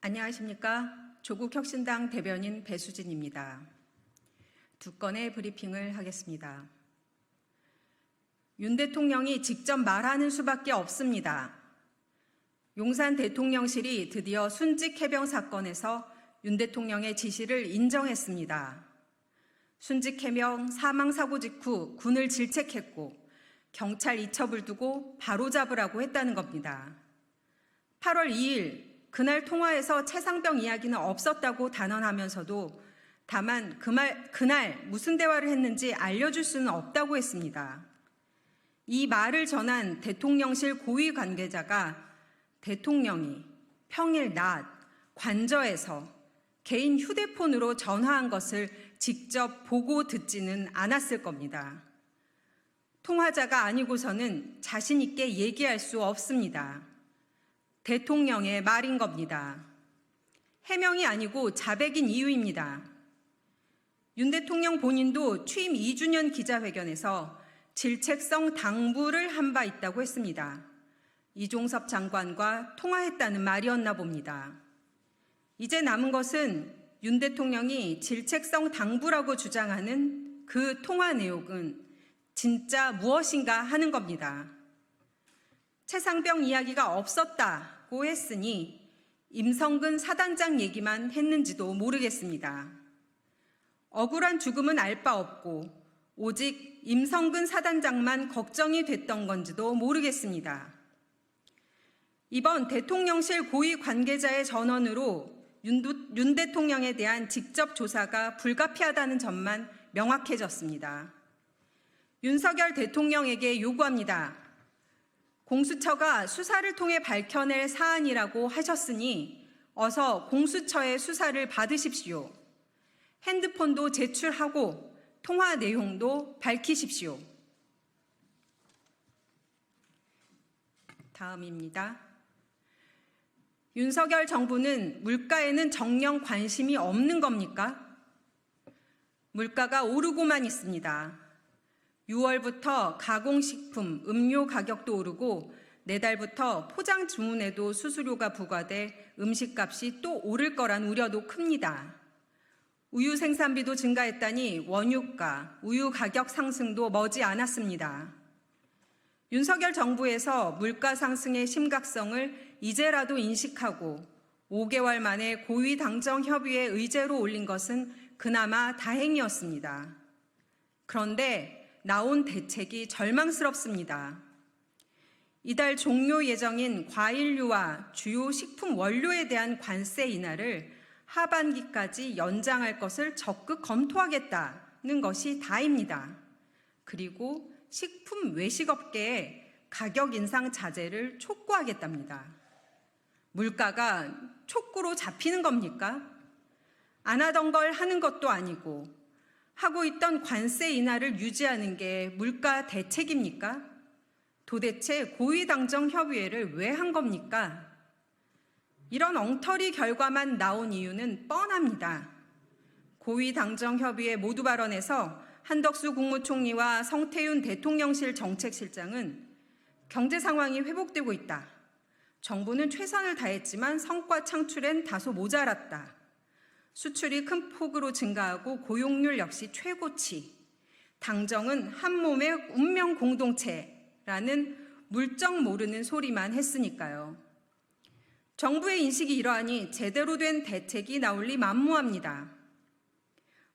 안녕하십니까. 조국혁신당 대변인 배수진입니다. 두 건의 브리핑을 하겠습니다. 윤 대통령이 직접 말하는 수밖에 없습니다. 용산 대통령실이 드디어 순직 해병 사건에서 윤 대통령의 지시를 인정했습니다. 순직 해병 사망 사고 직후 군을 질책했고 경찰 이첩을 두고 바로잡으라고 했다는 겁니다. 8월 2일 그날 통화에서 최상병 이야기는 없었다고 단언하면서도 다만 그날 무슨 대화를 했는지 알려줄 수는 없다고 했습니다. 이 말을 전한 대통령실 고위 관계자가 대통령이 평일 낮 관저에서 개인 휴대폰으로 전화한 것을 직접 보고 듣지는 않았을 겁니다. 통화자가 아니고서는 자신 있게 얘기할 수 없습니다. 대통령의 말인 겁니다. 해명이 아니고 자백인 이유입니다. 윤 대통령 본인도 취임 2주년 기자회견에서 질책성 당부를 한 바 있다고 했습니다. 이종섭 장관과 통화했다는 말이었나 봅니다. 이제 남은 것은 윤 대통령이 질책성 당부라고 주장하는 그 통화 내용은 진짜 무엇인가 하는 겁니다. 최상병 이야기가 없었다고 했으니 임성근 사단장 얘기만 했는지도 모르겠습니다. 억울한 죽음은 알 바 없고 오직 임성근 사단장만 걱정이 됐던 건지도 모르겠습니다. 이번 대통령실 고위 관계자의 전원으로 윤 대통령에 대한 직접 조사가 불가피하다는 점만 명확해졌습니다. 윤석열 대통령에게 요구합니다. 공수처가 수사를 통해 밝혀낼 사안이라고 하셨으니 어서 공수처의 수사를 받으십시오. 핸드폰도 제출하고 통화 내용도 밝히십시오. 다음입니다. 윤석열 정부는 물가에는 정녕 관심이 없는 겁니까? 물가가 오르고만 있습니다. 6월부터 가공식품, 음료 가격도 오르고 내달부터 포장 주문에도 수수료가 부과돼 음식값이 또 오를 거란 우려도 큽니다. 우유 생산비도 증가했다니 원유가, 우유 가격 상승도 머지 않았습니다. 윤석열 정부에서 물가 상승의 심각성을 이제라도 인식하고 5개월 만에 고위 당정 협의회 의제로 올린 것은 그나마 다행이었습니다. 그런데 나온 대책이 절망스럽습니다. 이달 종료 예정인 과일류와 주요 식품 원료에 대한 관세 인하를 하반기까지 연장할 것을 적극 검토하겠다는 것이 다입니다. 그리고 식품 외식업계에 가격 인상 자제를 촉구하겠답니다. 물가가 촉구로 잡히는 겁니까? 안 하던 걸 하는 것도 아니고 하고 있던 관세 인하를 유지하는 게 물가 대책입니까? 도대체 고위당정협의회를 왜 한 겁니까? 이런 엉터리 결과만 나온 이유는 뻔합니다. 고위당정협의회 모두 발언에서 한덕수 국무총리와 성태윤 대통령실 정책실장은 경제 상황이 회복되고 있다. 정부는 최선을 다했지만 성과 창출엔 다소 모자랐다. 수출이 큰 폭으로 증가하고 고용률 역시 최고치. 당정은 한 몸의 운명 공동체라는 물정 모르는 소리만 했으니까요. 정부의 인식이 이러하니 제대로 된 대책이 나올 리 만무합니다.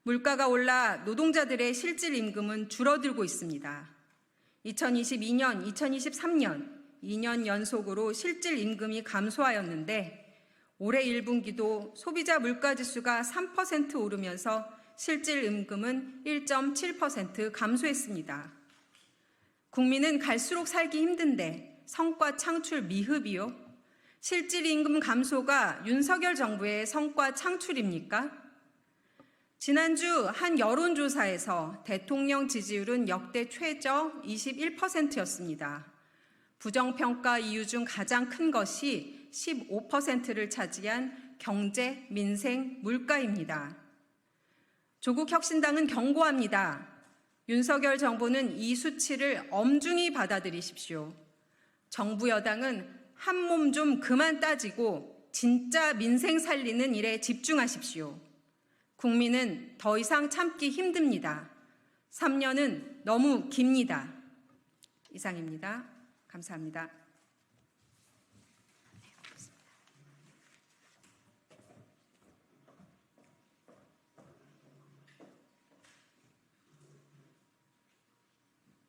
물가가 올라 노동자들의 실질 임금은 줄어들고 있습니다. 2022년, 2023년 2년 연속으로 실질 임금이 감소하였는데 올해 1분기도 소비자 물가지수가 3% 오르면서 실질 임금은 1.7% 감소했습니다. 국민은 갈수록 살기 힘든데 성과 창출 미흡이요? 실질 임금 감소가 윤석열 정부의 성과 창출입니까? 지난주 한 여론조사에서 대통령 지지율은 역대 최저 21%였습니다. 부정평가 이유 중 가장 큰 것이 15%를 차지한 경제, 민생, 물가입니다. 조국혁신당은 경고합니다. 윤석열 정부는 이 수치를 엄중히 받아들이십시오. 정부 여당은 한 몸 좀 그만 따지고 진짜 민생 살리는 일에 집중하십시오. 국민은 더 이상 참기 힘듭니다. 3년은 너무 깁니다. 이상입니다. 감사합니다.